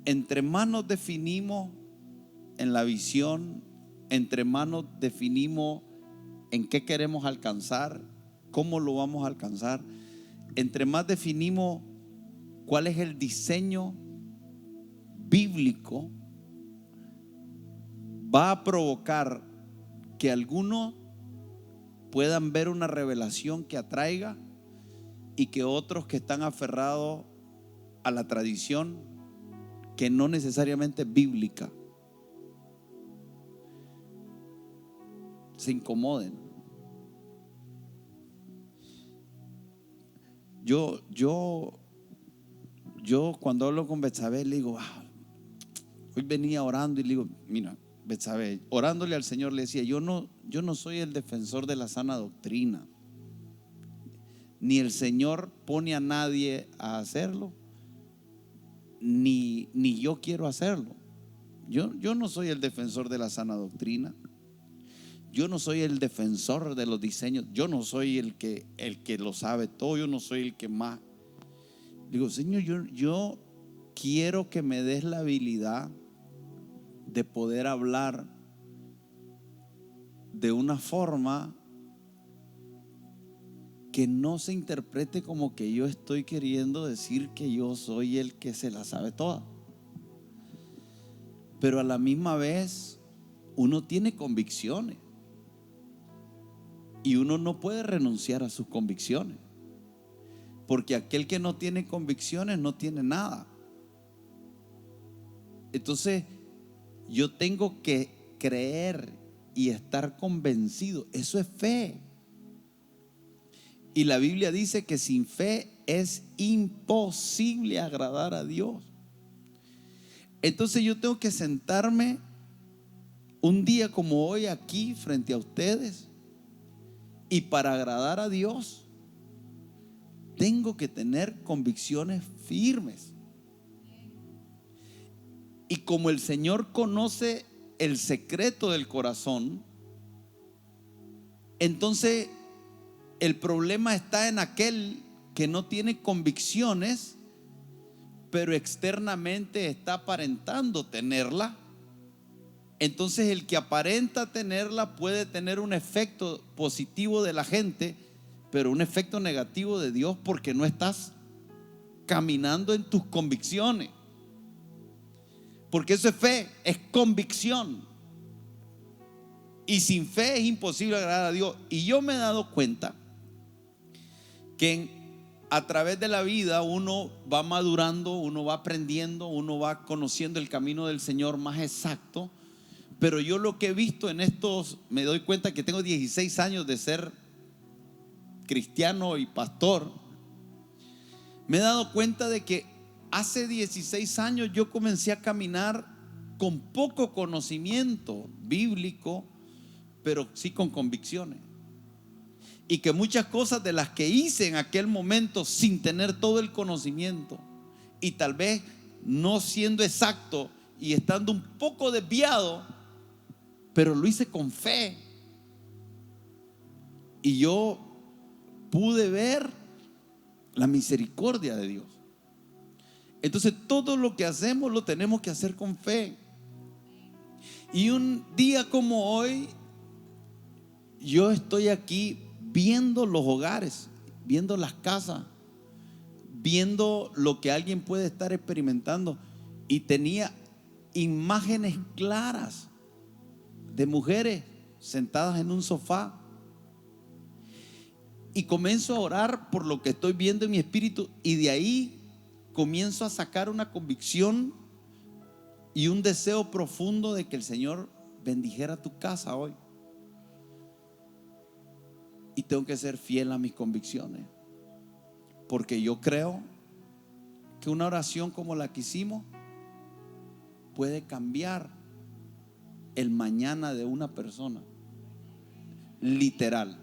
entre más nos definimos en la visión, entre más nos definimos en qué queremos alcanzar, cómo lo vamos a alcanzar, entre más definimos cuál es el diseño bíblico, va a provocar que algunos puedan ver una revelación que atraiga y que otros que están aferrados a la tradición que no necesariamente es bíblica se incomoden. Yo cuando hablo con Betsabé le digo, hoy venía orando y le digo, mira, Betsabé, orándole al Señor le decía, yo no soy el defensor de la sana doctrina, ni el Señor pone a nadie a hacerlo, ni yo quiero hacerlo. Yo no soy el defensor de la sana doctrina. Yo no soy el defensor de los diseños. Yo no soy el que lo sabe todo. Yo no soy el que más. Digo, Señor, yo quiero que me des la habilidad de poder hablar de una forma que no se interprete como que yo estoy queriendo decir que yo soy el que se la sabe toda. Pero a la misma vez uno tiene convicciones y uno no puede renunciar a sus convicciones, porque aquel que no tiene convicciones no tiene nada. Entonces yo tengo que creer y estar convencido. Eso es fe. Y la Biblia dice que sin fe es imposible agradar a Dios. Entonces yo tengo que sentarme un día como hoy aquí frente a ustedes, y para agradar a Dios tengo que tener convicciones firmes. Y como el Señor conoce el secreto del corazón, entonces el problema está en aquel que no tiene convicciones, pero externamente está aparentando tenerla. Entonces el que aparenta tenerla puede tener un efecto positivo de la gente, pero un efecto negativo de Dios, porque no estás caminando en tus convicciones. Porque eso es fe, es convicción. Y sin fe es imposible agradar a Dios. Y yo me he dado cuenta que a través de la vida uno va madurando, uno va aprendiendo, uno va conociendo el camino del Señor más exacto. Pero yo lo que he visto en estos, me doy cuenta que tengo 16 años de ser cristiano y pastor. Me he dado cuenta de que hace 16 años yo comencé a caminar con poco conocimiento bíblico, pero sí con convicciones. Y que muchas cosas de las que hice en aquel momento sin tener todo el conocimiento, y tal vez no siendo exacto y estando un poco desviado, pero lo hice con fe. Y yo pude ver la misericordia de Dios. Entonces todo lo que hacemos lo tenemos que hacer con fe. Y un día como hoy, yo estoy aquí viendo los hogares, viendo las casas, viendo lo que alguien puede estar experimentando, y tenía imágenes claras de mujeres sentadas en un sofá, y comienzo a orar por lo que estoy viendo en mi espíritu, y de ahí comienzo a sacar una convicción y un deseo profundo de que el Señor bendijera tu casa hoy. Y tengo que ser fiel a mis convicciones, porque yo creo que una oración como la que hicimos puede cambiar el mañana de una persona, literal.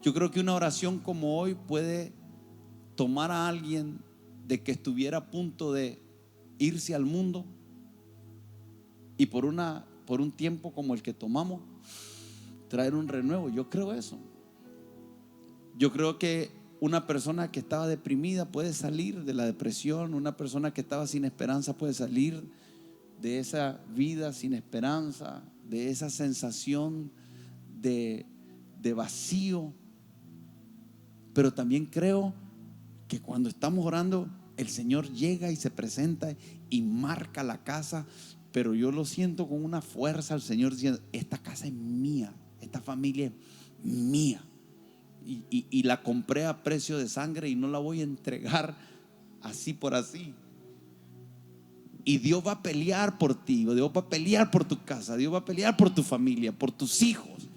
Yo creo que una oración como hoy puede tomar a alguien de que estuviera a punto de irse al mundo, y por un tiempo como el que tomamos, traer un renuevo. Yo creo eso. Yo creo que una persona que estaba deprimida puede salir de la depresión. Una persona que estaba sin esperanza puede salir de esa vida sin esperanza, de esa sensación de vacío. Pero también creo que cuando estamos orando, el Señor llega y se presenta y marca la casa. Pero yo lo siento con una fuerza al Señor diciendo: esta casa es mía, esta familia es mía, y la compré a precio de sangre y no la voy a entregar así por así. Y Dios va a pelear por ti, Dios va a pelear por tu casa, Dios va a pelear por tu familia, por tus hijos.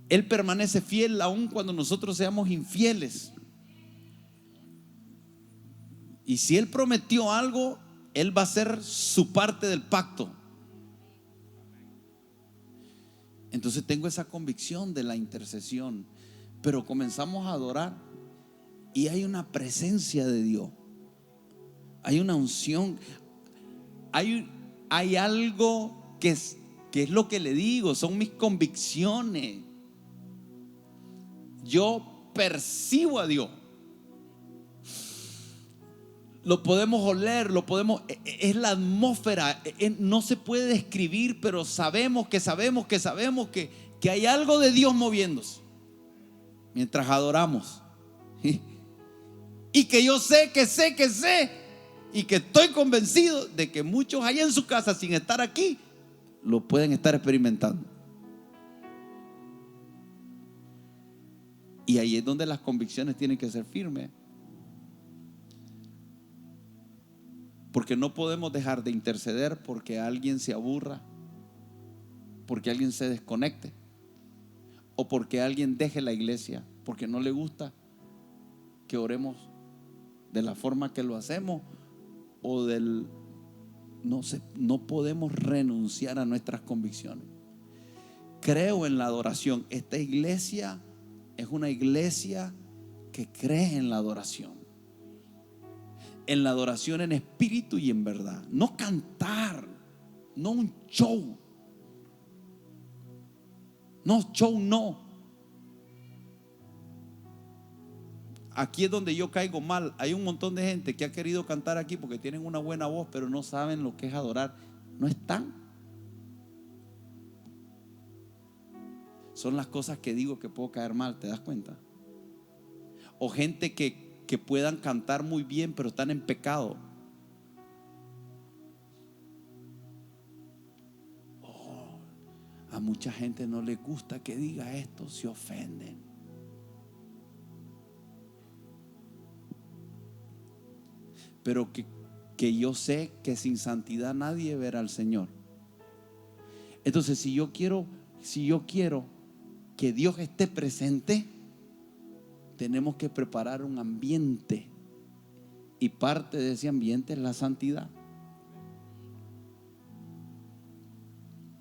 Él permanece fiel aun cuando nosotros seamos infieles. Y si Él prometió algo, Él va a hacer su parte del pacto. Entonces tengo esa convicción de la intercesión. Pero comenzamos a adorar y hay una presencia de Dios, hay una unción, hay algo que es lo que le digo, son mis convicciones. Yo percibo a Dios. Lo podemos oler, es la atmósfera, no se puede describir, pero sabemos que hay algo de Dios moviéndose mientras adoramos. Y que yo sé y que estoy convencido de que muchos allá en su casa, sin estar aquí, lo pueden estar experimentando. Y ahí es donde las convicciones tienen que ser firmes. Porque no podemos dejar de interceder porque alguien se aburra, porque alguien se desconecte, o porque alguien deje la iglesia, porque no le gusta que oremos de la forma que lo hacemos, o no podemos renunciar a nuestras convicciones. Creo en la adoración. Esta iglesia es una iglesia que cree en la adoración. En la adoración en espíritu y en verdad. No cantar, no un show. No. Aquí es donde yo caigo mal. Hay un montón de gente que ha querido cantar aquí porque tienen una buena voz, pero no saben lo que es adorar. No están. Son las cosas que digo que puedo caer mal, ¿te das cuenta? O gente que puedan cantar muy bien, pero están en pecado. A mucha gente no le gusta que diga esto, se ofenden. Pero que yo sé que sin santidad nadie verá al Señor. Entonces, si yo quiero que Dios esté presente, tenemos que preparar un ambiente, y parte de ese ambiente es la santidad.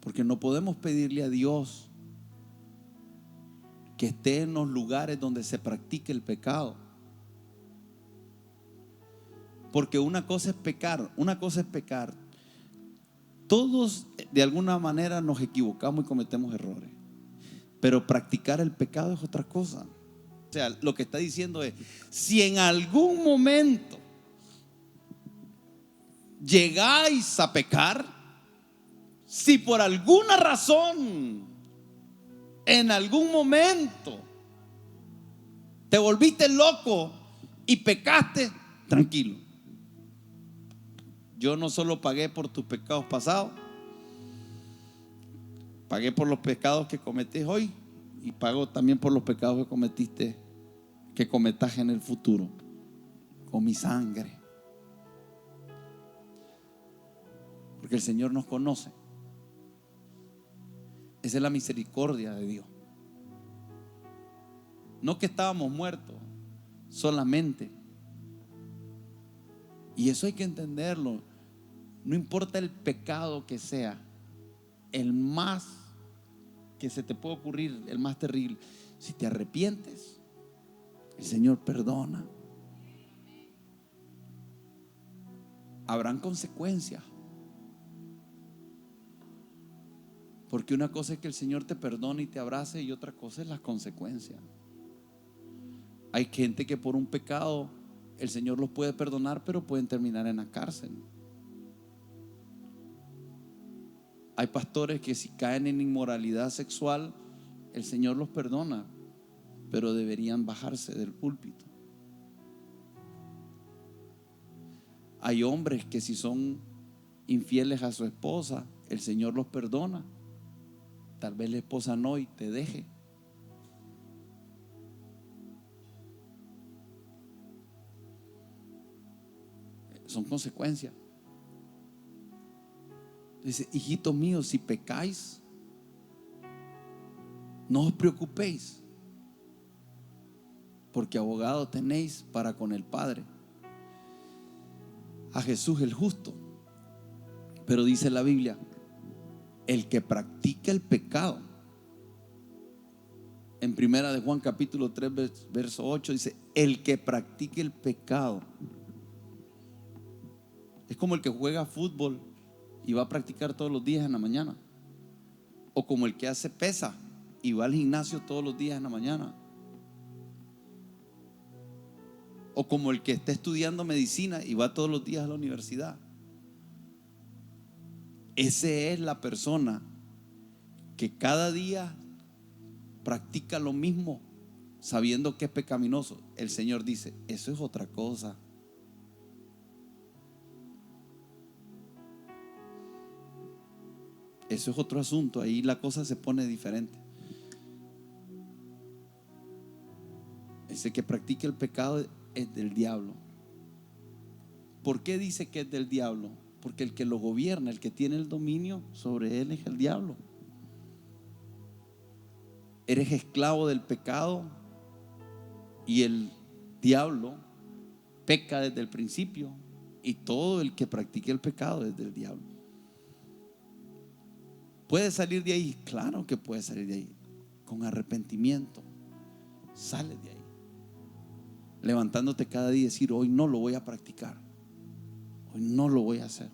Porque no podemos pedirle a Dios que esté en los lugares donde se practique el pecado. Porque una cosa es pecar. Todos de alguna manera nos equivocamos y cometemos errores, pero practicar el pecado es otra cosa. O sea, lo que está diciendo es: si en algún momento llegáis a pecar, si por alguna razón en algún momento te volviste loco y pecaste, tranquilo. Yo no solo pagué por tus pecados pasados, pagué por los pecados que cometés hoy, y pago también por los pecados que cometas en el futuro, con mi sangre. Porque el Señor nos conoce. Esa es la misericordia de Dios. No que estábamos muertos solamente. Y eso hay que entenderlo. No importa el pecado que sea, el más que se te puede ocurrir, el más terrible, si te arrepientes, el Señor perdona. Habrán consecuencias. Porque una cosa es que el Señor te perdone y te abrace, y otra cosa es las consecuencias. Hay gente que por un pecado el Señor los puede perdonar, pero pueden terminar en la cárcel. Hay pastores que si caen en inmoralidad sexual, el Señor los perdona, pero deberían bajarse del púlpito. Hay hombres que si son infieles a su esposa, el Señor los perdona. Tal vez la esposa no y te deje. Son consecuencias. Dice: hijitos míos, si pecáis, no os preocupéis, porque abogado tenéis para con el Padre, a Jesús el justo. Pero dice la Biblia: el que practica el pecado, en primera de Juan capítulo 3 verso 8 dice: el que practique el pecado es como el que juega fútbol y va a practicar todos los días en la mañana, o como el que hace pesa y va al gimnasio todos los días en la mañana, o como el que está estudiando medicina y va todos los días a la universidad. Esa es la persona que cada día practica lo mismo sabiendo que es pecaminoso. El Señor dice: eso es otra cosa. Eso es otro asunto. Ahí la cosa se pone diferente. Ese que practica el pecado es del diablo. ¿Por qué dice que es del diablo? Porque el que lo gobierna, el que tiene el dominio sobre él, es el diablo. Eres esclavo del pecado y el diablo peca desde el principio, y todo el que practique el pecado es del diablo. ¿Puede salir de ahí? Claro que puede salir de ahí. Con arrepentimiento sale de ahí, levantándote cada día y decir: hoy no lo voy a practicar, hoy no lo voy a hacer,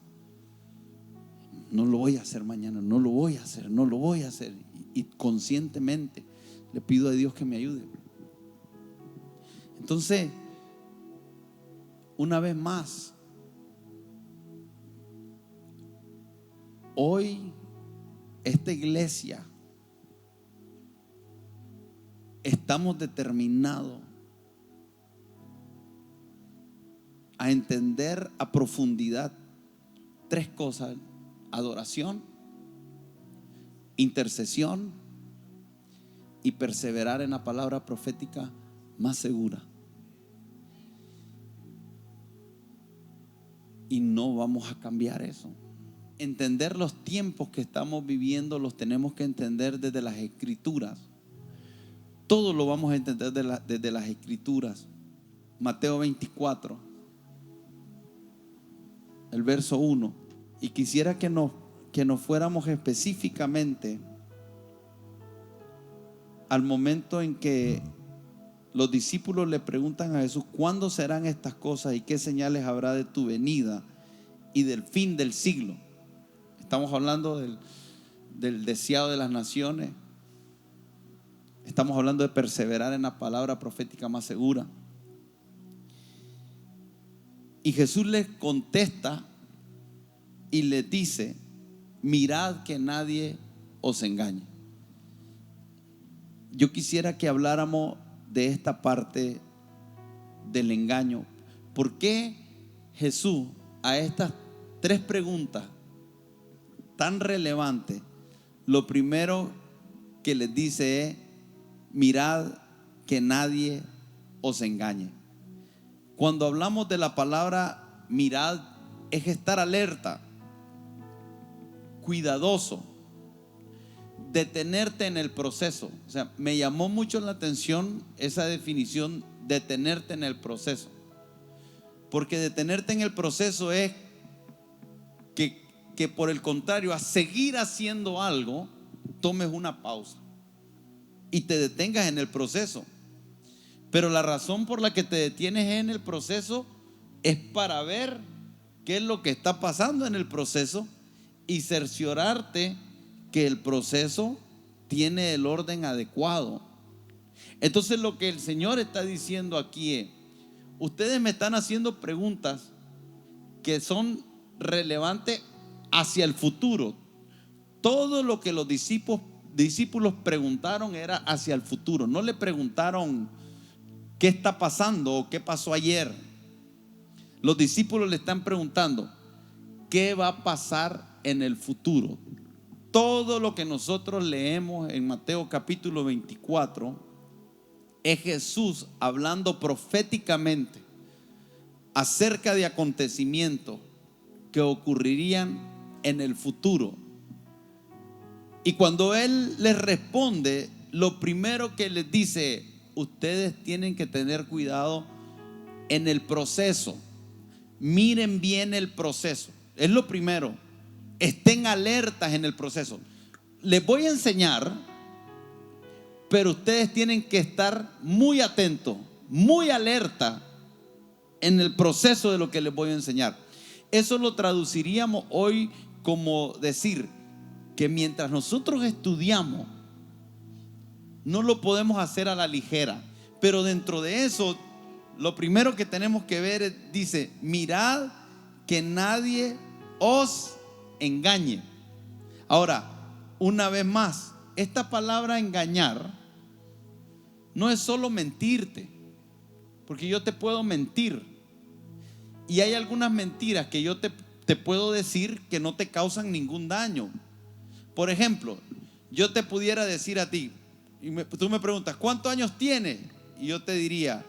no lo voy a hacer mañana, no lo voy a hacer, no lo voy a hacer. Y conscientemente le pido a Dios que me ayude. Entonces, una vez más, hoy esta iglesia estamos determinados a entender a profundidad tres cosas: adoración, intercesión y perseverar en la palabra profética más segura. Y no vamos a cambiar eso. Entender los tiempos que estamos viviendo los tenemos que entender desde las Escrituras. Todo lo vamos a entender desde las Escrituras. Mateo 24, el verso 1. Y quisiera que nos fuéramos específicamente al momento en que los discípulos le preguntan a Jesús: ¿cuándo serán estas cosas y qué señales habrá de tu venida y del fin del siglo? Estamos hablando del deseado de las naciones. Estamos hablando de perseverar en la palabra profética más segura. Y Jesús les contesta y les dice: mirad que nadie os engañe. Yo quisiera que habláramos de esta parte del engaño. ¿Por qué Jesús a estas tres preguntas tan relevantes, lo primero que les dice es: mirad que nadie os engañe? Cuando hablamos de la palabra mirad, es estar alerta, cuidadoso, detenerte en el proceso. O sea, me llamó mucho la atención esa definición: detenerte en el proceso. Porque detenerte en el proceso es que por el contrario a seguir haciendo algo, tomes una pausa y te detengas en el proceso. Pero la razón por la que te detienes en el proceso es para ver qué es lo que está pasando en el proceso y cerciorarte que el proceso tiene el orden adecuado. Entonces lo que el Señor está diciendo aquí es: ustedes me están haciendo preguntas que son relevantes hacia el futuro. Todo lo que los discípulos preguntaron era hacia el futuro. No le preguntaron qué está pasando o qué pasó ayer. Los discípulos le están preguntando qué va a pasar en el futuro. Todo lo que nosotros leemos en Mateo capítulo 24 es Jesús hablando proféticamente acerca de acontecimientos que ocurrirían en el futuro. Y cuando Él les responde, lo primero que les dice: ustedes tienen que tener cuidado en el proceso. Miren bien el proceso. Es lo primero. Estén alertas en el proceso. Les voy a enseñar, pero ustedes tienen que estar muy atentos, muy alerta en el proceso de lo que les voy a enseñar. Eso lo traduciríamos hoy como decir que mientras nosotros estudiamos, no lo podemos hacer a la ligera. Pero dentro de eso, lo primero que tenemos que ver es, dice: mirad que nadie os engañe. Ahora, una vez más, esta palabra engañar no es solo mentirte, porque yo te puedo mentir, y hay algunas mentiras que yo te puedo decir que no te causan ningún daño. Por ejemplo, yo te pudiera decir a ti, y tú me preguntas: ¿cuántos años tienes? Y yo te diría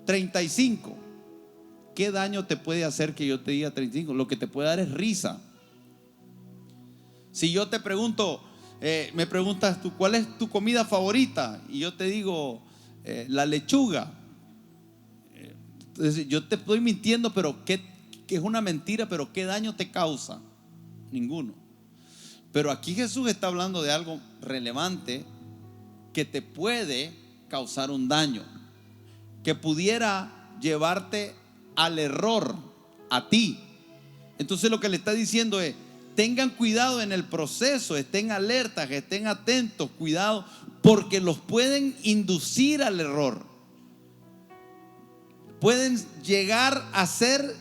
35. ¿Qué daño te puede hacer que yo te diga 35? Lo que te puede dar es risa. Si yo te pregunto, me preguntas tú: ¿cuál es tu comida favorita? Y yo te digo la lechuga. Entonces, yo te estoy mintiendo, pero que es una mentira, pero ¿qué daño te causa? Ninguno. Pero aquí Jesús está hablando de algo relevante que te puede causar un daño, que pudiera llevarte al error a ti. Entonces lo que le está diciendo es: tengan cuidado en el proceso, estén alertas, estén atentos, cuidado, porque los pueden inducir al error. Pueden llegar a ser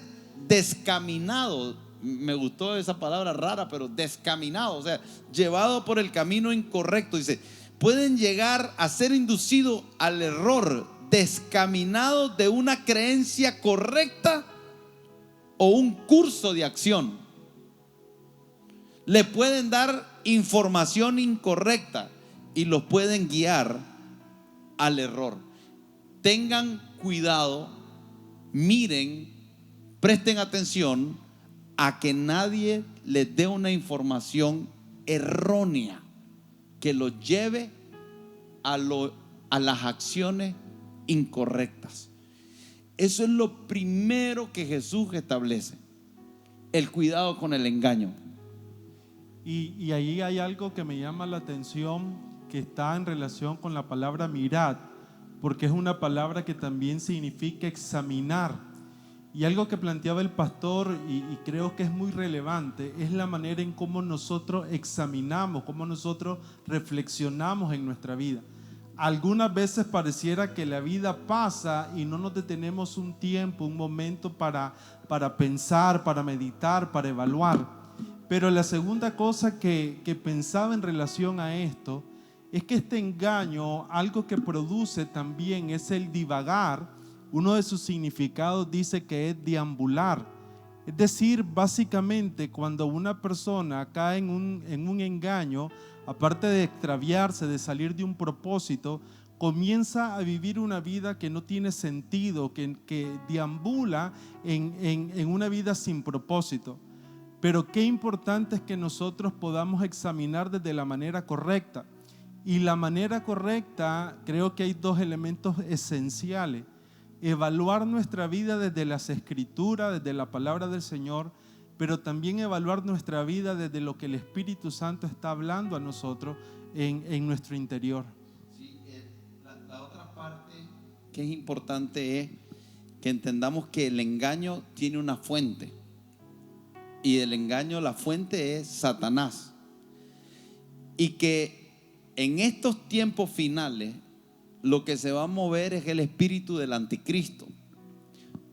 descaminados. Me gustó esa palabra rara, pero descaminado, o sea, llevado por el camino incorrecto. Dice: pueden llegar a ser inducidos al error, descaminados de una creencia correcta o un curso de acción. Le pueden dar información incorrecta y los pueden guiar al error. Tengan cuidado, miren, presten atención a que nadie les dé una información errónea que los lleve a las acciones incorrectas. Eso es lo primero que Jesús establece: el cuidado con el engaño. Y ahí hay algo que me llama la atención, que está en relación con la palabra mirad, porque es una palabra que también significa examinar. Y algo que planteaba el pastor, y creo que es muy relevante, es la manera en cómo nosotros examinamos, cómo nosotros reflexionamos en nuestra vida. Algunas veces pareciera que la vida pasa y no nos detenemos un tiempo, un momento para pensar, para meditar, para evaluar. Pero la segunda cosa que pensaba en relación a esto es que este engaño, algo que produce también es el divagar. Uno de sus significados dice que es deambular. Es decir, básicamente cuando una persona cae en un engaño, aparte de extraviarse, de salir de un propósito, comienza a vivir una vida que no tiene sentido, que deambula en una vida sin propósito. Pero qué importante es que nosotros podamos examinar desde la manera correcta. Y la manera correcta, creo que hay dos elementos esenciales: evaluar nuestra vida desde las Escrituras, desde la palabra del Señor, pero también evaluar nuestra vida desde lo que el Espíritu Santo está hablando a nosotros en nuestro interior. Sí, la otra parte que es importante es que entendamos que el engaño tiene una fuente, y el engaño, la fuente es Satanás, y que en estos tiempos finales lo que se va a mover es el espíritu del anticristo.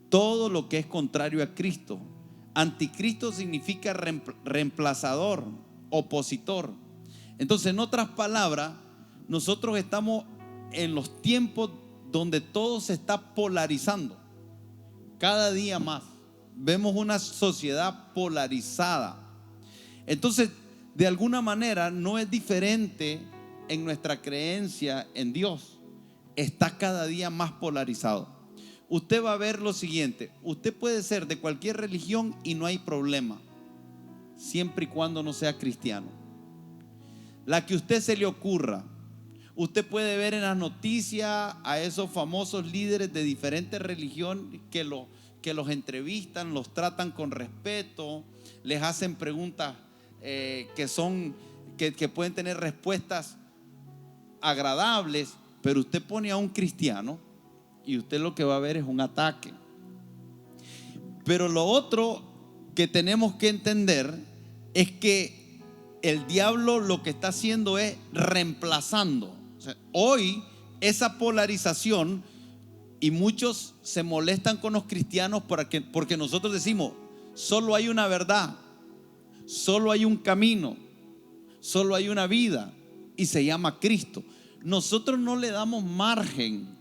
Todo lo que es contrario a Cristo. Anticristo significa reemplazador, opositor. Entonces, en otras palabras, nosotros estamos en los tiempos donde todo se está polarizando. Cada día más. Vemos una sociedad polarizada. Entonces, de alguna manera, no es diferente en nuestra creencia en Dios. Está cada día más polarizado. Usted va a ver lo siguiente: usted puede ser de cualquier religión y no hay problema, siempre y cuando no sea cristiano. La que a usted se le ocurra. Usted puede ver en las noticias a esos famosos líderes de diferentes religiones que los entrevistan, los tratan con respeto, les hacen preguntas que pueden tener respuestas agradables, pero usted pone a un cristiano y usted lo que va a ver es un ataque. Pero lo otro que tenemos que entender es que el diablo lo que está haciendo es reemplazando. O sea, hoy esa polarización, y muchos se molestan con los cristianos porque nosotros decimos: solo hay una verdad, solo hay un camino, solo hay una vida, y se llama Cristo. Nosotros no le damos margen.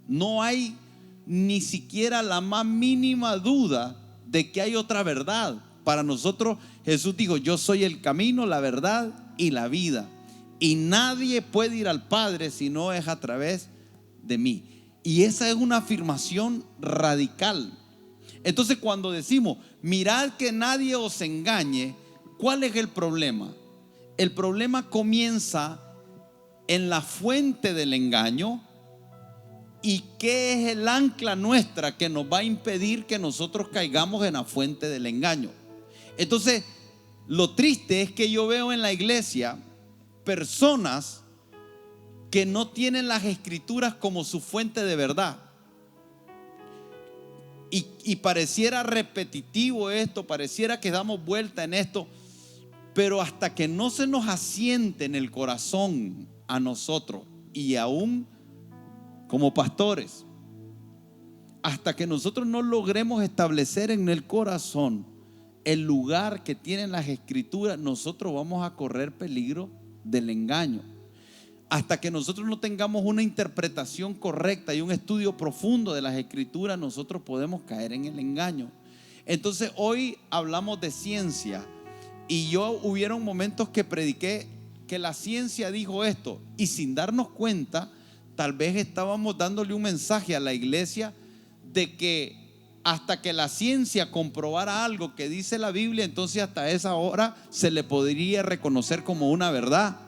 No hay ni siquiera la más mínima duda de que hay otra verdad. Para nosotros Jesús dijo: yo soy el camino, la verdad y la vida, y nadie puede ir al Padre si no es a través de mí. Y esa es una afirmación radical. Entonces, cuando decimos: mirad que nadie os engañe, ¿cuál es el problema? El problema comienza en la fuente del engaño. ¿Y qué es el ancla nuestra que nos va a impedir que nosotros caigamos en la fuente del engaño? Entonces, lo triste es que yo veo en la iglesia personas que no tienen las escrituras como su fuente de verdad. Y pareciera repetitivo esto, pareciera que damos vuelta en esto, pero hasta que no se nos asiente en el corazón a nosotros, y aún como pastores, hasta que nosotros no logremos establecer en el corazón el lugar que tienen las escrituras, nosotros vamos a correr peligro del engaño. Hasta que nosotros no tengamos una interpretación correcta y un estudio profundo de las escrituras, nosotros podemos caer en el engaño. Entonces, hoy hablamos de ciencia, y yo hubieron momentos que prediqué que la ciencia dijo esto, y sin darnos cuenta, tal vez estábamos dándole un mensaje a la iglesia de que hasta que la ciencia comprobara algo que dice la Biblia, entonces hasta esa hora se le podría reconocer como una verdad.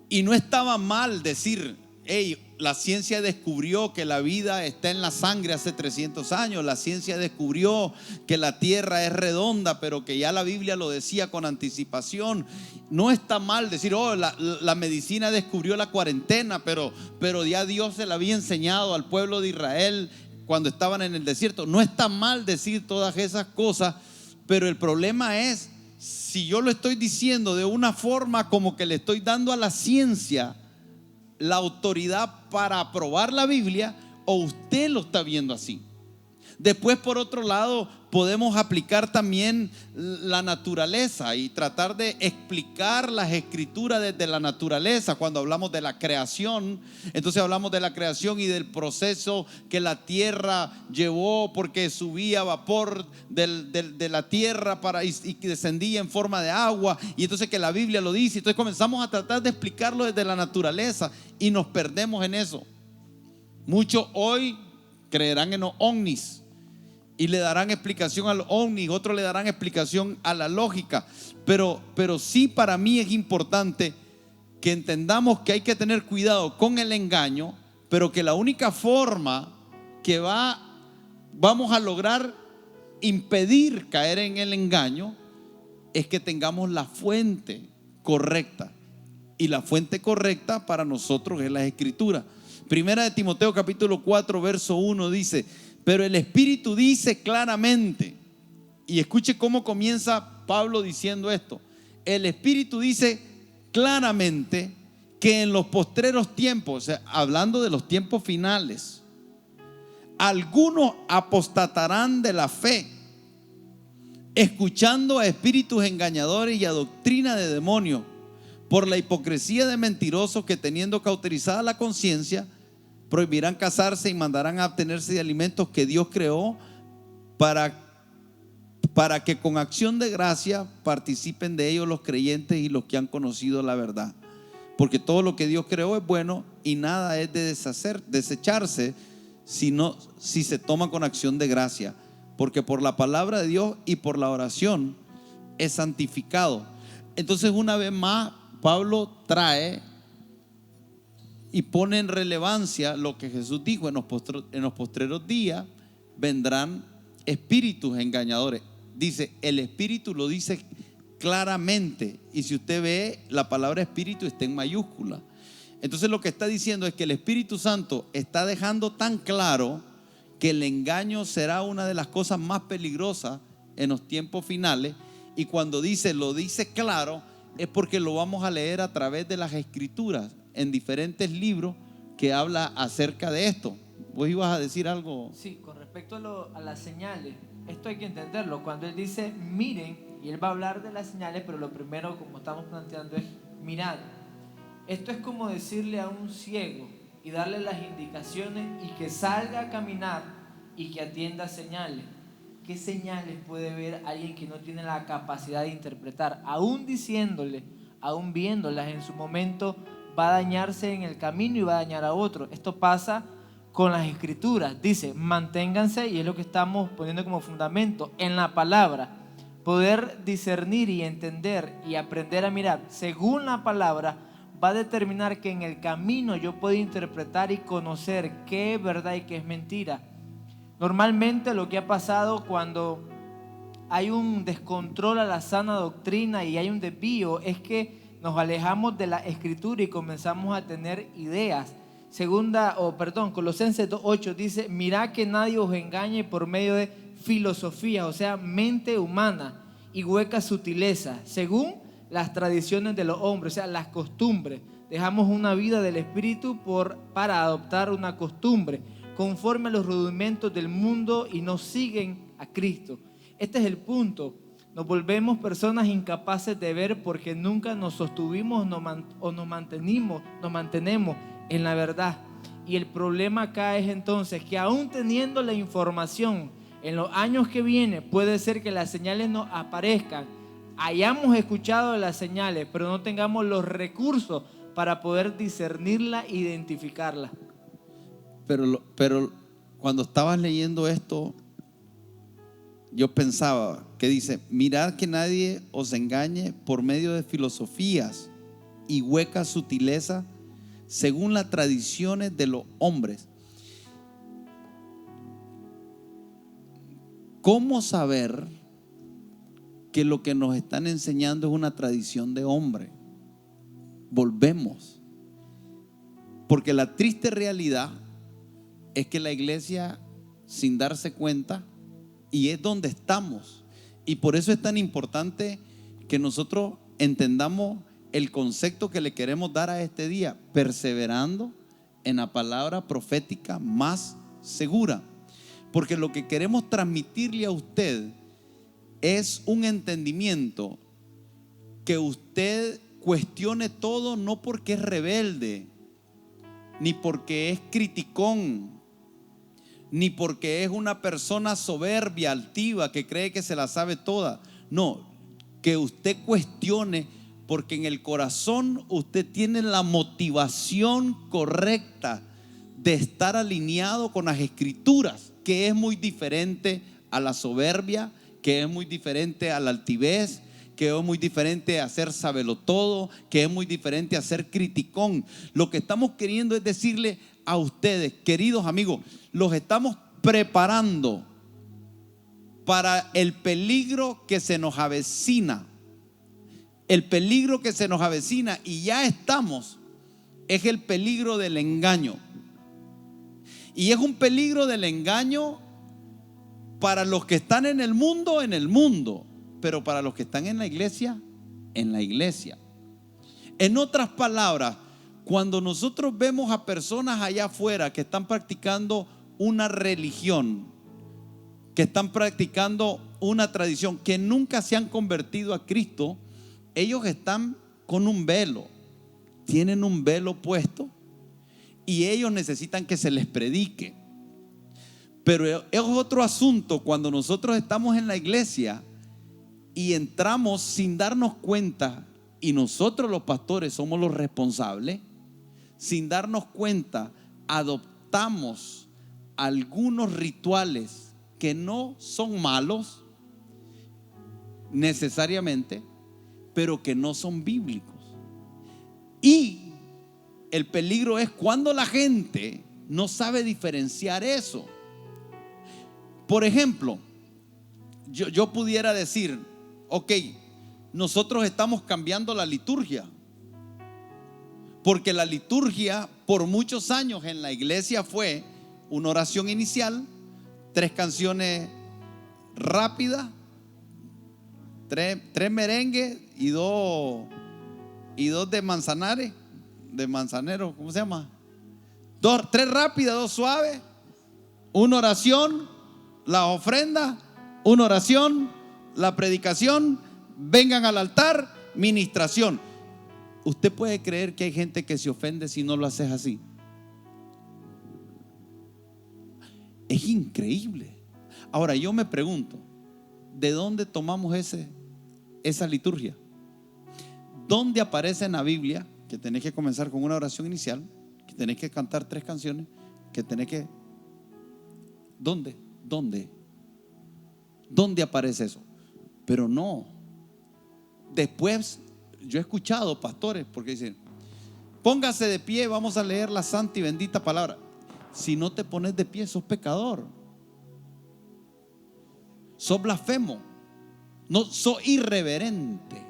Y no estaba mal decir: hey, la ciencia descubrió que la vida está en la sangre hace 300 años. La ciencia descubrió que la tierra es redonda, pero que ya la Biblia lo decía con anticipación. No está mal decir: oh, la medicina descubrió la cuarentena, pero ya Dios se la había enseñado al pueblo de Israel cuando estaban en el desierto. No está mal decir todas esas cosas, pero el problema es si yo lo estoy diciendo de una forma como que le estoy dando a la ciencia la autoridad para aprobar la Biblia, o usted lo está viendo así. Después, por otro lado, podemos aplicar también la naturaleza y tratar de explicar las escrituras desde la naturaleza. Cuando hablamos de la creación, entonces hablamos de la creación y del proceso que la tierra llevó, porque subía vapor de la tierra y descendía en forma de agua, y entonces que la Biblia lo dice. Entonces comenzamos a tratar de explicarlo desde la naturaleza y nos perdemos en eso. Muchos hoy creerán en los ovnis y le darán explicación al ovni, otros le darán explicación a la lógica, pero sí, para mí es importante que entendamos que hay que tener cuidado con el engaño, pero que la única forma que vamos a lograr impedir caer en el engaño es que tengamos la fuente correcta, y la fuente correcta para nosotros es la Escritura. Primera de Timoteo capítulo 4 verso 1 dice: pero el Espíritu dice claramente, y escuche cómo comienza Pablo diciendo esto: el Espíritu dice claramente que en los postreros tiempos, o sea, hablando de los tiempos finales, algunos apostatarán de la fe, escuchando a espíritus engañadores y a doctrina de demonios, por la hipocresía de mentirosos que, teniendo cauterizada la conciencia, prohibirán casarse y mandarán a abstenerse de alimentos que Dios creó para que con acción de gracia participen de ellos los creyentes y los que han conocido la verdad. Porque todo lo que Dios creó es bueno y nada es de desecharse si se toma con acción de gracia. Porque por la palabra de Dios y por la oración es santificado. Entonces, una vez más, Pablo trae y pone en relevancia lo que Jesús dijo: en los postreros días vendrán espíritus engañadores. Dice, el espíritu lo dice claramente, y si usted ve, la palabra espíritu está en mayúscula. Entonces lo que está diciendo es que el Espíritu Santo está dejando tan claro que el engaño será una de las cosas más peligrosas en los tiempos finales. Y cuando lo dice claro, es porque lo vamos a leer a través de las escrituras en diferentes libros que habla acerca de esto. ¿Vos ibas a decir algo? Sí, con respecto a las señales, esto hay que entenderlo. Cuando él dice miren, y él va a hablar de las señales, pero lo primero, como estamos planteando, es mirad. Esto es como decirle a un ciego y darle las indicaciones y que salga a caminar y que atienda señales. ¿Qué señales puede ver alguien que no tiene la capacidad de interpretar? Aún diciéndole, aún viéndolas en su momento, va a dañarse en el camino y va a dañar a otro. Esto pasa con las escrituras. Dice, manténganse, y es lo que estamos poniendo como fundamento, en la palabra. Poder discernir y entender y aprender a mirar según la palabra va a determinar que en el camino yo puedo interpretar y conocer qué es verdad y qué es mentira. Normalmente lo que ha pasado cuando hay un descontrol a la sana doctrina y hay un desvío es que nos alejamos de la escritura y comenzamos a tener ideas. Colosenses 2:8 dice, mirad que nadie os engañe por medio de filosofía, o sea, mente humana y hueca sutileza, según las tradiciones de los hombres, o sea, las costumbres. Dejamos una vida del espíritu para adoptar una costumbre conforme a los rudimentos del mundo y no siguen a Cristo. Este es el punto. Nos volvemos personas incapaces de ver porque nunca nos sostuvimos nos mantenemos en la verdad. Y el problema acá es entonces que aún teniendo la información, en los años que vienen puede ser que las señales no aparezcan, hayamos escuchado las señales, pero no tengamos los recursos para poder discernirla e identificarla. Pero cuando estabas leyendo esto, yo pensaba que dice, mirad que nadie os engañe por medio de filosofías y hueca sutileza, según las tradiciones de los hombres. ¿Cómo saber que lo que nos están enseñando es una tradición de hombre? Volvemos. Porque la triste realidad es que la iglesia, sin darse cuenta, y es donde estamos, y por eso es tan importante que nosotros entendamos el concepto que le queremos dar a este día, perseverando en la palabra profética más segura. Porque lo que queremos transmitirle a usted es un entendimiento que usted cuestione todo, no porque es rebelde, ni porque es criticón, ni porque es una persona soberbia, altiva, que cree que se la sabe toda. No, que usted cuestione porque en el corazón usted tiene la motivación correcta de estar alineado con las escrituras, que es muy diferente a la soberbia, que es muy diferente a la altivez, que es muy diferente a ser sabelotodo, que es muy diferente a ser criticón. Lo que estamos queriendo es decirle a ustedes, queridos amigos, los estamos preparando para el peligro que se nos avecina. El peligro que se nos avecina, y ya estamos, es el peligro del engaño. Y es un peligro del engaño para los que están en el mundo, pero para los que están en la iglesia, en la iglesia. En otras palabras, Cuando nosotros vemos a personas allá afuera que están practicando una religión, que están practicando una tradición, que nunca se han convertido a Cristo, ellos están con un velo, tienen un velo puesto y ellos necesitan que se les predique. Pero es otro asunto cuando nosotros estamos en la iglesia y entramos sin darnos cuenta, y nosotros los pastores somos los responsables, sin darnos cuenta adoptamos algunos rituales que no son malos necesariamente, pero que no son bíblicos. Y el peligro es cuando la gente no sabe diferenciar eso. Por ejemplo, yo pudiera decir, ok, nosotros estamos cambiando la liturgia, porque la liturgia por muchos años en la iglesia fue una oración inicial, 3 canciones rápidas, 3 merengues y dos de manzanero, ¿cómo se llama? 3 rápidas, 2 suaves, una oración, la ofrenda, una oración, la predicación, vengan al altar, ministración. ¿Usted puede creer que hay gente que se ofende si no lo haces así? Es increíble. Ahora yo me pregunto, ¿de dónde tomamos esa liturgia? ¿Dónde aparece en la Biblia que tenés que comenzar con una oración inicial, que tenés que cantar 3 canciones, que tenés que... ¿Dónde aparece eso? Pero no. Después yo he escuchado pastores porque dicen, póngase de pie, vamos a leer la santa y bendita palabra. Si no te pones de pie, sos pecador, sos blasfemo, no, sos irreverente.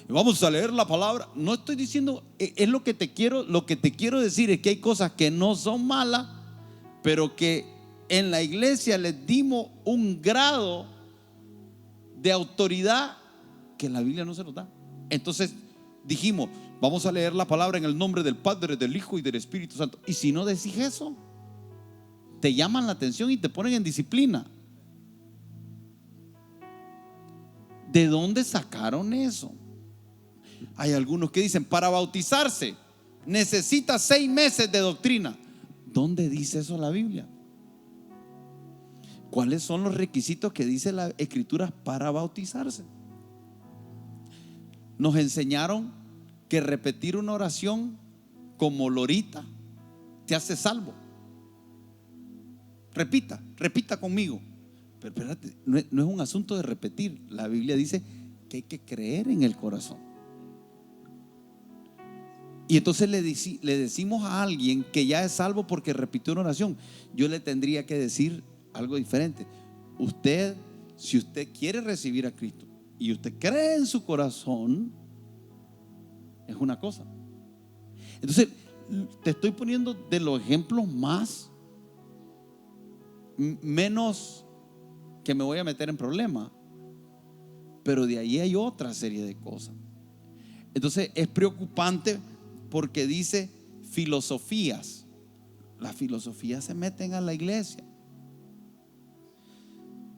Vamos a leer la palabra. No estoy diciendo, es lo que te quiero decir es que hay cosas que no son malas, pero que en la iglesia les dimos un grado de autoridad que en la Biblia no se nos da. Entonces dijimos, vamos a leer la palabra en el nombre del Padre, del Hijo y del Espíritu Santo. Y si no decís eso, te llaman la atención y te ponen en disciplina. ¿De dónde sacaron eso? Hay algunos que dicen, para bautizarse necesita 6 meses de doctrina. ¿Dónde dice eso la Biblia? ¿Cuáles son los requisitos que dice la Escritura para bautizarse? Nos enseñaron que repetir una oración como lorita te hace salvo. Repita conmigo. Pero espérate, no es un asunto de repetir. La Biblia dice que hay que creer en el corazón. Y entonces le decimos a alguien que ya es salvo porque repitió una oración. Yo le tendría que decir algo diferente. Usted, si usted quiere recibir a Cristo y usted cree en su corazón, es una cosa. Entonces te estoy poniendo de los ejemplos menos que me voy a meter en problemas, pero de ahí hay otra serie de cosas. Entonces es preocupante porque dice filosofías. Las filosofías se meten a la iglesia.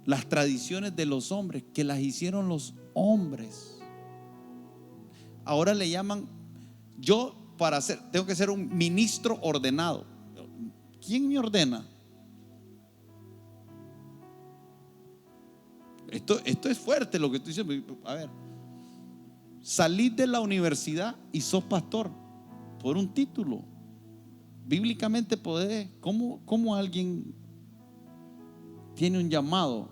Las tradiciones de los hombres, que las hicieron los hombres. Ahora le llaman, tengo que ser un ministro ordenado. ¿Quién me ordena? Esto es fuerte lo que estoy diciendo. A ver, salís de la universidad y sos pastor por un título. Bíblicamente podés, ¿cómo alguien tiene un llamado?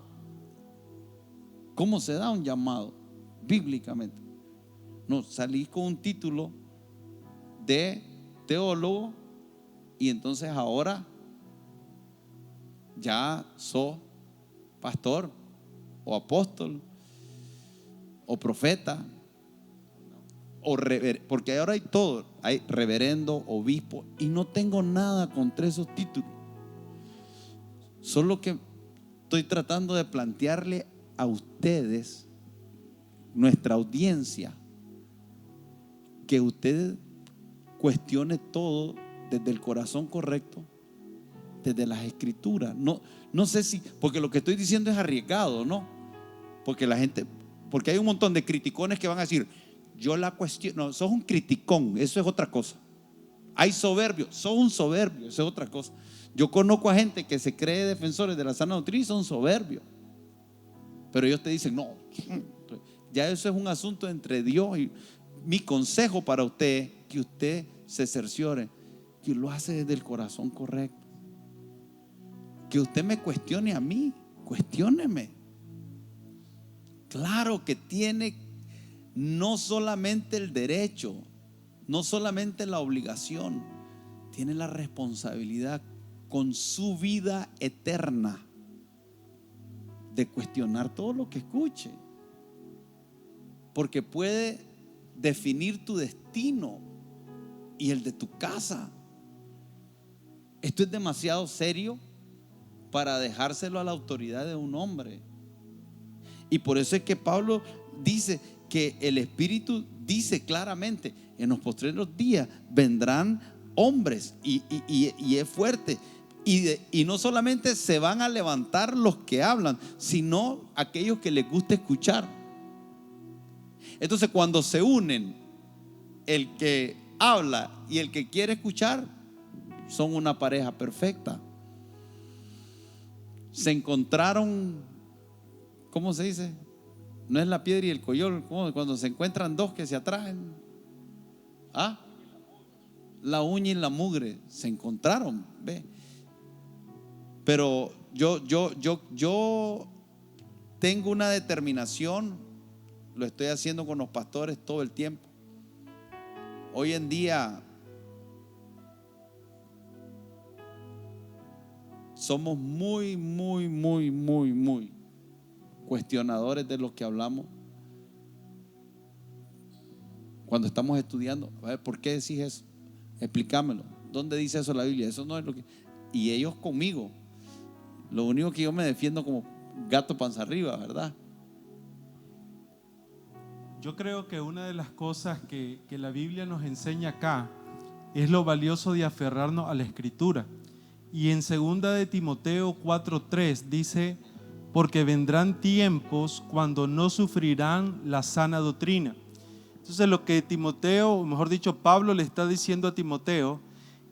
¿Cómo se da un llamado bíblicamente? No, salís con un título de teólogo y entonces ahora ya sos pastor o apóstol o profeta o porque ahora hay todo, hay reverendo, obispo, y no tengo nada contra esos títulos. Solo que estoy tratando de plantearle a ustedes, nuestra audiencia, que usted cuestione todo desde el corazón correcto, desde las escrituras. No sé si, porque lo que estoy diciendo es arriesgado, ¿no? Porque hay un montón de criticones que van a decir, yo la cuestiono. No, sos un criticón, eso es otra cosa. Hay soberbios, sos un soberbio, eso es otra cosa. Yo conozco a gente que se cree defensores de la sana doctrina y son soberbios, pero ellos te dicen, no, ya eso es un asunto entre Dios. Y mi consejo para usted es que usted se cerciore que lo hace desde el corazón correcto. Que usted me cuestione a mí, cuestióneme. Claro que tiene no solamente el derecho, no solamente la obligación, tiene la responsabilidad con su vida eterna de cuestionar todo lo que escuche, porque puede definir tu destino y el de tu casa. Esto es demasiado serio para dejárselo a la autoridad de un hombre. Y por eso es que Pablo dice que el Espíritu dice claramente, en los postreros días vendrán hombres, y es fuerte. Y no solamente se van a levantar los que hablan, sino aquellos que les gusta escuchar. Entonces, cuando se unen el que habla y el que quiere escuchar, son una pareja perfecta. Se encontraron, ¿cómo se dice? No es la piedra y el collón, cuando se encuentran dos que se atraen. La uña y la mugre se encontraron, ¿ve? Pero yo tengo una determinación, lo estoy haciendo con los pastores todo el tiempo. Hoy en día somos muy cuestionadores de lo que hablamos. Cuando estamos estudiando, a ver, ¿por qué decís eso? Explícamelo. ¿Dónde dice eso la Biblia? Eso no es lo que... Y ellos conmigo. Lo único que yo me defiendo como gato panza arriba, ¿verdad? Yo creo que una de las cosas que la Biblia nos enseña acá es lo valioso de aferrarnos a la Escritura. Y en 2 de Timoteo 4:3 dice, porque vendrán tiempos cuando no sufrirán la sana doctrina. Entonces lo que Timoteo, o mejor dicho, Pablo le está diciendo a Timoteo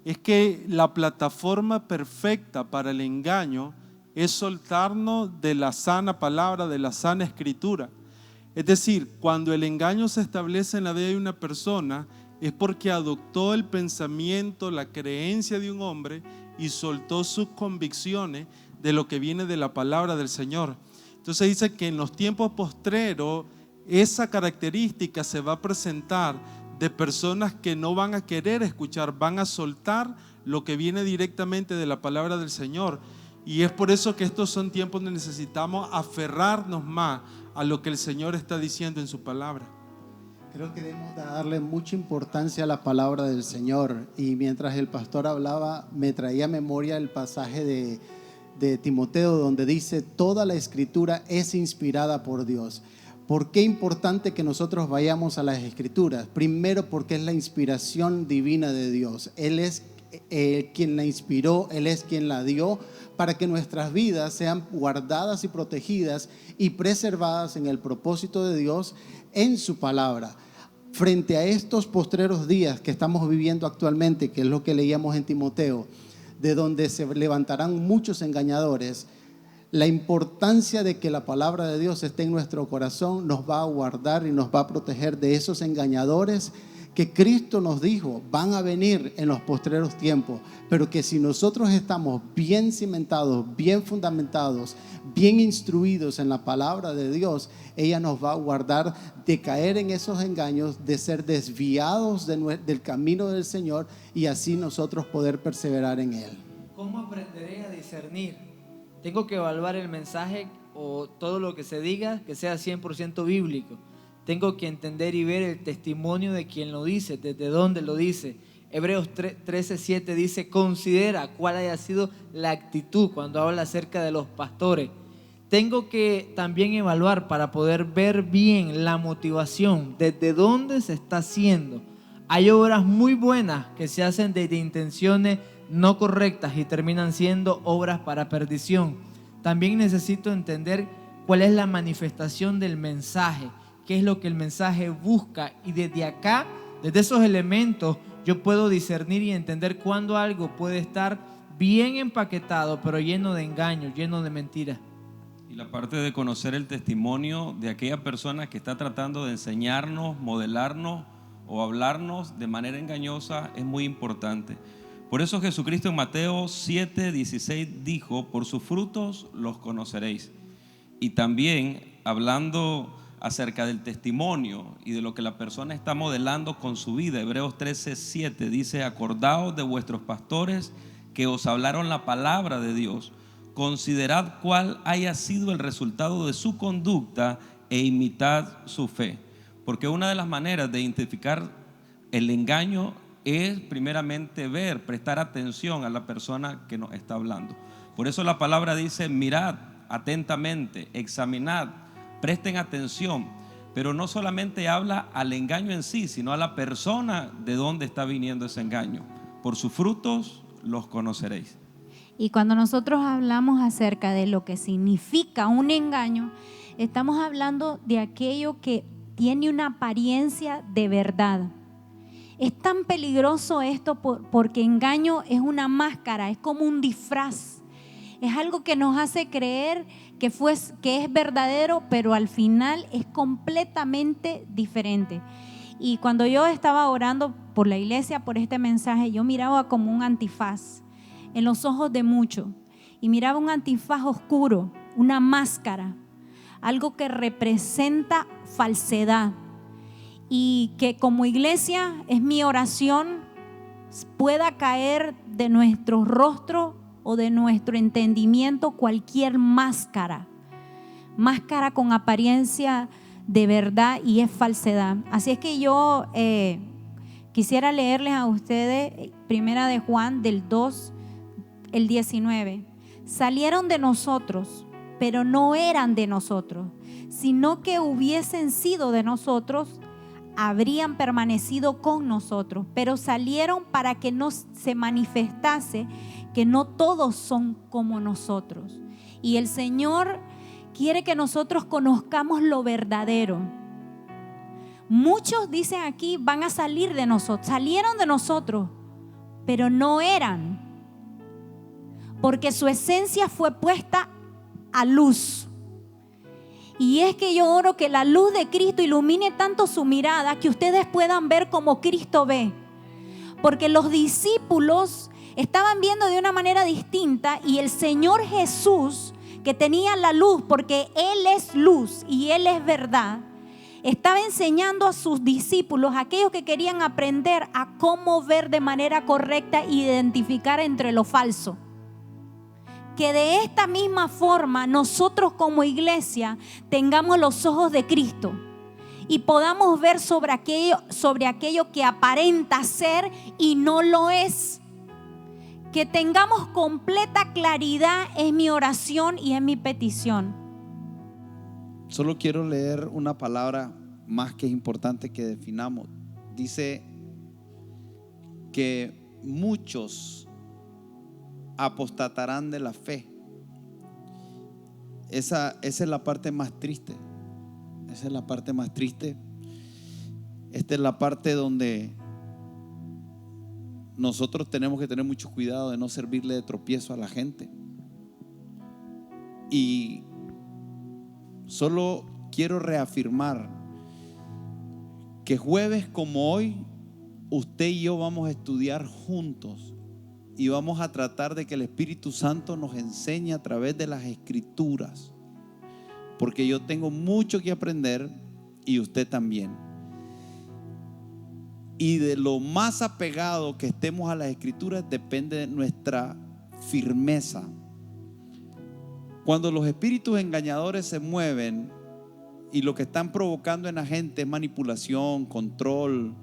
es que la plataforma perfecta para el engaño es soltarnos de la sana palabra, de la sana escritura. Es decir, cuando el engaño se establece en la vida de una persona es porque adoptó el pensamiento, la creencia de un hombre y soltó sus convicciones de lo que viene de la palabra del Señor. Entonces dice que en los tiempos postreros esa característica se va a presentar de personas que no van a querer escuchar, van a soltar lo que viene directamente de la palabra del Señor. Y es por eso que estos son tiempos donde necesitamos aferrarnos más a lo que el Señor está diciendo en su palabra. Creo que debemos darle mucha importancia a la palabra del Señor. Y mientras el pastor hablaba, me traía a memoria el pasaje de Timoteo, donde dice, toda la escritura es inspirada por Dios. ¿Por qué es importante que nosotros vayamos a las escrituras? Primero, porque es la inspiración divina de Dios. Él es quien la inspiró, Él es quien la dio, para que nuestras vidas sean guardadas y protegidas y preservadas en el propósito de Dios en su palabra. Frente a estos postreros días que estamos viviendo actualmente, que es lo que leíamos en Timoteo, de donde se levantarán muchos engañadores, la importancia de que la palabra de Dios esté en nuestro corazón nos va a guardar y nos va a proteger de esos engañadores que Cristo nos dijo van a venir en los postreros tiempos, pero que si nosotros estamos bien cimentados, bien fundamentados, bien instruidos en la palabra de Dios, ella nos va a guardar de caer en esos engaños, de ser desviados del camino del Señor y así nosotros poder perseverar en Él. ¿Cómo aprenderé a discernir? Tengo que evaluar el mensaje o todo lo que se diga que sea 100% bíblico. Tengo que entender y ver el testimonio de quien lo dice, desde dónde lo dice. Hebreos 13:7 dice, considera cuál haya sido la actitud cuando habla acerca de los pastores. Tengo que también evaluar para poder ver bien la motivación, desde dónde se está haciendo. Hay obras muy buenas que se hacen desde intenciones no correctas y terminan siendo obras para perdición. También necesito entender cuál es la manifestación del mensaje, qué es lo que el mensaje busca, y desde acá, desde esos elementos, yo puedo discernir y entender cuándo algo puede estar bien empaquetado, pero lleno de engaño, lleno de mentiras. Y la parte de conocer el testimonio de aquella persona que está tratando de enseñarnos, modelarnos o hablarnos de manera engañosa es muy importante. Por eso Jesucristo en Mateo 7:16 dijo: por sus frutos los conoceréis. Y también hablando acerca del testimonio y de lo que la persona está modelando con su vida, Hebreos 13:7 dice: acordaos de vuestros pastores que os hablaron la palabra de Dios, considerad cuál haya sido el resultado de su conducta e imitad su fe. Porque una de las maneras de identificar el engaño es primeramente ver, prestar atención a la persona que nos está hablando. Por eso la palabra dice: mirad atentamente, examinad, presten atención. Pero no solamente habla al engaño en sí, sino a la persona de dónde está viniendo ese engaño. Por sus frutos los conoceréis. Y cuando nosotros hablamos acerca de lo que significa un engaño, estamos hablando de aquello que tiene una apariencia de verdad. Es tan peligroso esto porque engaño es una máscara, es como un disfraz. Es algo que nos hace creer que es verdadero, pero al final es completamente diferente. Y cuando yo estaba orando por la iglesia, por este mensaje, yo miraba como un antifaz en los ojos de muchos. Y miraba un antifaz oscuro, una máscara, algo que representa falsedad. Y que como iglesia es mi oración pueda caer de nuestro rostro o de nuestro entendimiento cualquier máscara con apariencia de verdad y es falsedad. Así es que yo quisiera leerles a ustedes Primera de Juan del 2, el 19. Salieron de nosotros, pero no eran de nosotros, sino que hubiesen sido de nosotros, habrían permanecido con nosotros, pero salieron para que no se manifestase que no todos son como nosotros. Y el Señor quiere que nosotros conozcamos lo verdadero. Muchos, dicen aquí, van a salir de nosotros, salieron de nosotros, pero no eran, porque su esencia fue puesta a luz. Y es que yo oro que la luz de Cristo ilumine tanto su mirada que ustedes puedan ver como Cristo ve. Porque los discípulos estaban viendo de una manera distinta y el Señor Jesús, que tenía la luz porque Él es luz y Él es verdad, estaba enseñando a sus discípulos, aquellos que querían aprender a cómo ver de manera correcta e identificar entre lo falso. Que de esta misma forma nosotros como iglesia tengamos los ojos de Cristo y podamos ver sobre aquello que aparenta ser y no lo es. Que tengamos completa claridad es mi oración y es mi petición. Solo quiero leer una palabra más que es importante que definamos. Dice que muchos apostatarán de la fe. Esa es la parte más triste. Esa es la parte más triste. Esta es la parte donde nosotros tenemos que tener mucho cuidado de no servirle de tropiezo a la gente. Y solo quiero reafirmar que jueves como hoy, usted y yo vamos a estudiar juntos y vamos a tratar de que el Espíritu Santo nos enseñe a través de las Escrituras, porque yo tengo mucho que aprender y usted también. Y de lo más apegado que estemos a las Escrituras depende de nuestra firmeza. Cuando los espíritus engañadores se mueven y lo que están provocando en la gente es manipulación, control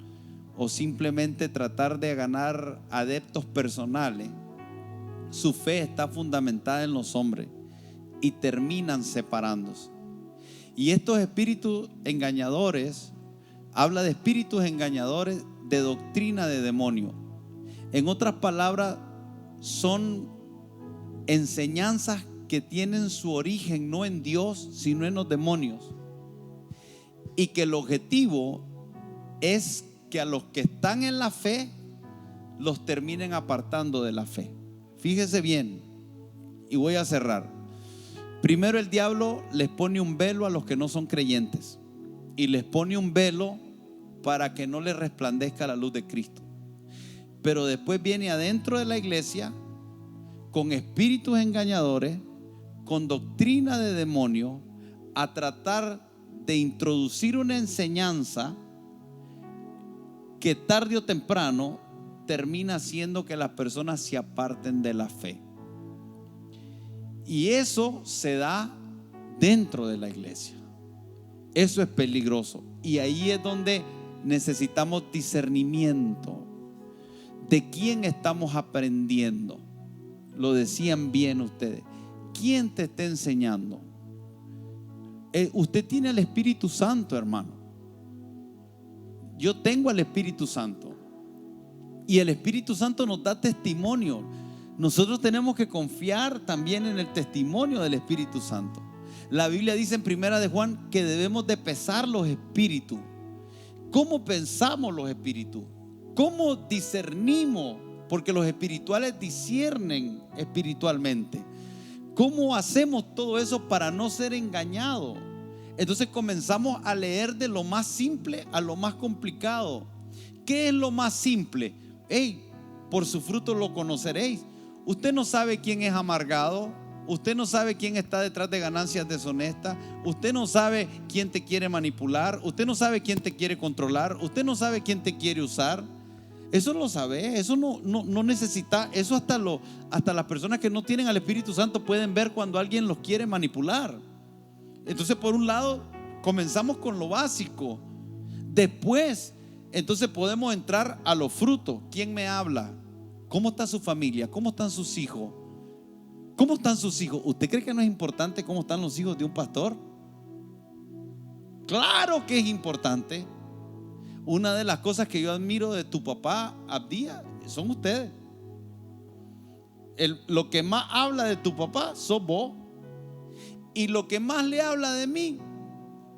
o simplemente tratar de ganar adeptos personales, su fe está fundamentada en los hombres y terminan separándose. Y estos espíritus engañadores, habla de espíritus engañadores de doctrina de demonio. En otras palabras, son enseñanzas que tienen su origen no en Dios, sino en los demonios. Y que el objetivo es que a los que están en la fe los terminen apartando de la fe. Fíjese bien, y voy a cerrar. Primero, el diablo les pone un velo a los que no son creyentes, y les pone un velo para que no les resplandezca la luz de Cristo. Pero después viene adentro de la iglesia con espíritus engañadores, con doctrina de demonio, a tratar de introducir una enseñanza que tarde o temprano termina haciendo que las personas se aparten de la fe. Y eso se da dentro de la iglesia. Eso es peligroso. Y ahí es donde necesitamos discernimiento de quién estamos aprendiendo. Lo decían bien ustedes. ¿Quién te está enseñando? Usted tiene al Espíritu Santo, hermano. Yo tengo al Espíritu Santo. Y el Espíritu Santo nos da testimonio. Nosotros tenemos que confiar también en el testimonio del Espíritu Santo. La Biblia dice en 1 de Juan que debemos de pesar los espíritus. ¿Cómo pensamos los espíritus? ¿Cómo discernimos? Porque los espirituales disciernen espiritualmente. ¿Cómo hacemos todo eso para no ser engañados? Entonces comenzamos a leer de lo más simple a lo más complicado. ¿Qué es lo más simple? Por su fruto lo conoceréis. Usted no sabe quién es amargado. Usted no sabe quién está detrás de ganancias deshonestas. Usted no sabe quién te quiere manipular. Usted no sabe quién te quiere controlar. Usted no sabe quién te quiere usar. Eso lo sabe. Eso no necesita. Eso hasta las personas que no tienen al Espíritu Santo pueden ver cuando alguien los quiere manipular. Entonces, por un lado, comenzamos con lo básico. Después, entonces podemos entrar a los frutos. ¿Quién me habla? ¿Cómo está su familia? ¿Cómo están sus hijos? ¿Cómo están sus hijos? ¿Usted cree que no es importante cómo están los hijos de un pastor? Claro que es importante. Una de las cosas que yo admiro de tu papá, Abdía, son ustedes. Lo que más habla de tu papá sos vos. Y lo que más le habla de mí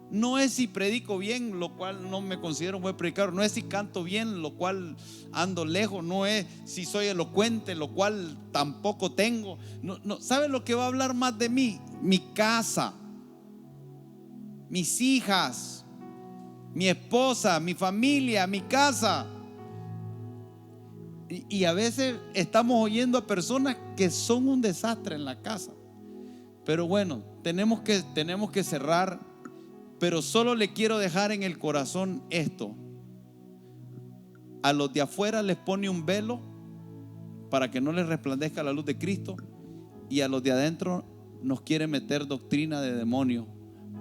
no es si predico bien, lo cual no me considero un buen predicador. No es si canto bien, lo cual ando lejos. No es si soy elocuente, lo cual tampoco tengo. No. ¿Sabe lo que va a hablar más de mí? Mi casa, mis hijas, mi esposa, mi familia, mi casa. Y a veces estamos oyendo a personas que son un desastre en la casa. Pero bueno, tenemos que cerrar. Pero solo le quiero dejar en el corazón esto. A los de afuera les pone un velo para que no les resplandezca la luz de Cristo. Y a los de adentro nos quiere meter doctrina de demonio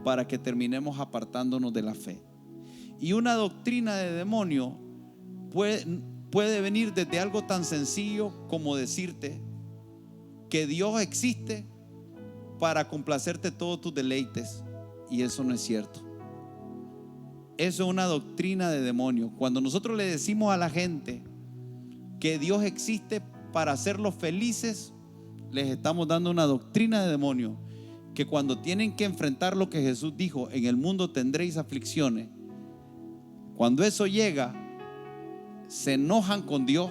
para que terminemos apartándonos de la fe. Y una doctrina de demonio puede venir desde algo tan sencillo como decirte que Dios existe para complacerte todos tus deleites. Y eso no es cierto. Eso es una doctrina de demonio. Cuando nosotros le decimos a la gente que Dios existe para hacerlos felices, les estamos dando una doctrina de demonio. Que cuando tienen que enfrentar lo que Jesús dijo, en el mundo tendréis aflicciones, cuando eso llega, se enojan con Dios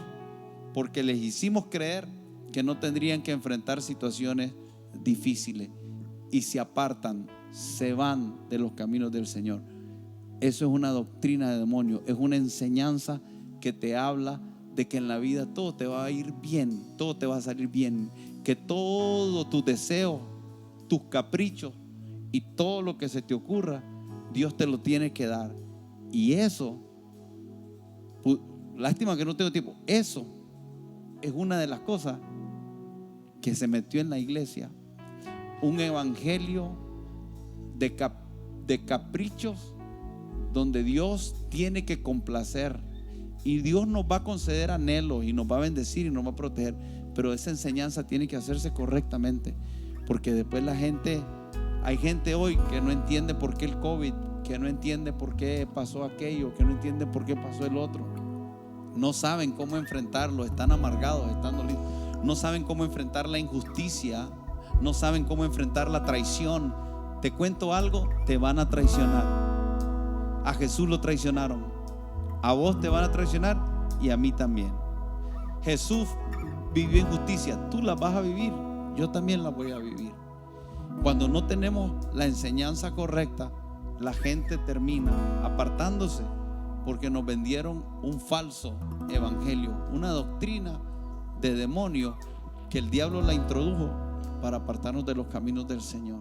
porque les hicimos creer que no tendrían que enfrentar situaciones difíciles y se apartan, se van de los caminos del Señor. Eso es una doctrina de demonio. Es una enseñanza que te habla de que en la vida todo te va a ir bien, todo te va a salir bien, que todos tus deseos, tus caprichos y todo lo que se te ocurra, Dios te lo tiene que dar. Y eso, lástima que no tengo tiempo, eso es una de las cosas que se metió en la iglesia. Un evangelio de caprichos donde Dios tiene que complacer y Dios nos va a conceder anhelos y nos va a bendecir y nos va a proteger, pero esa enseñanza tiene que hacerse correctamente, porque después hay gente hoy que no entiende por qué el COVID, que no entiende por qué pasó aquello, que no entiende por qué pasó el otro. no saben cómo enfrentarlo, están amargados, están dolidos, no saben cómo enfrentar la injusticia, no saben cómo enfrentar la traición. Te cuento algo, te van a traicionar. A Jesús lo traicionaron, a vos te van a traicionar y a mí también. Jesús vivió injusticia, tú la vas a vivir, yo también la voy a vivir. Cuando no tenemos la enseñanza correcta, la gente termina apartándose porque nos vendieron un falso evangelio, una doctrina de demonio que el diablo la introdujo para apartarnos de los caminos del Señor.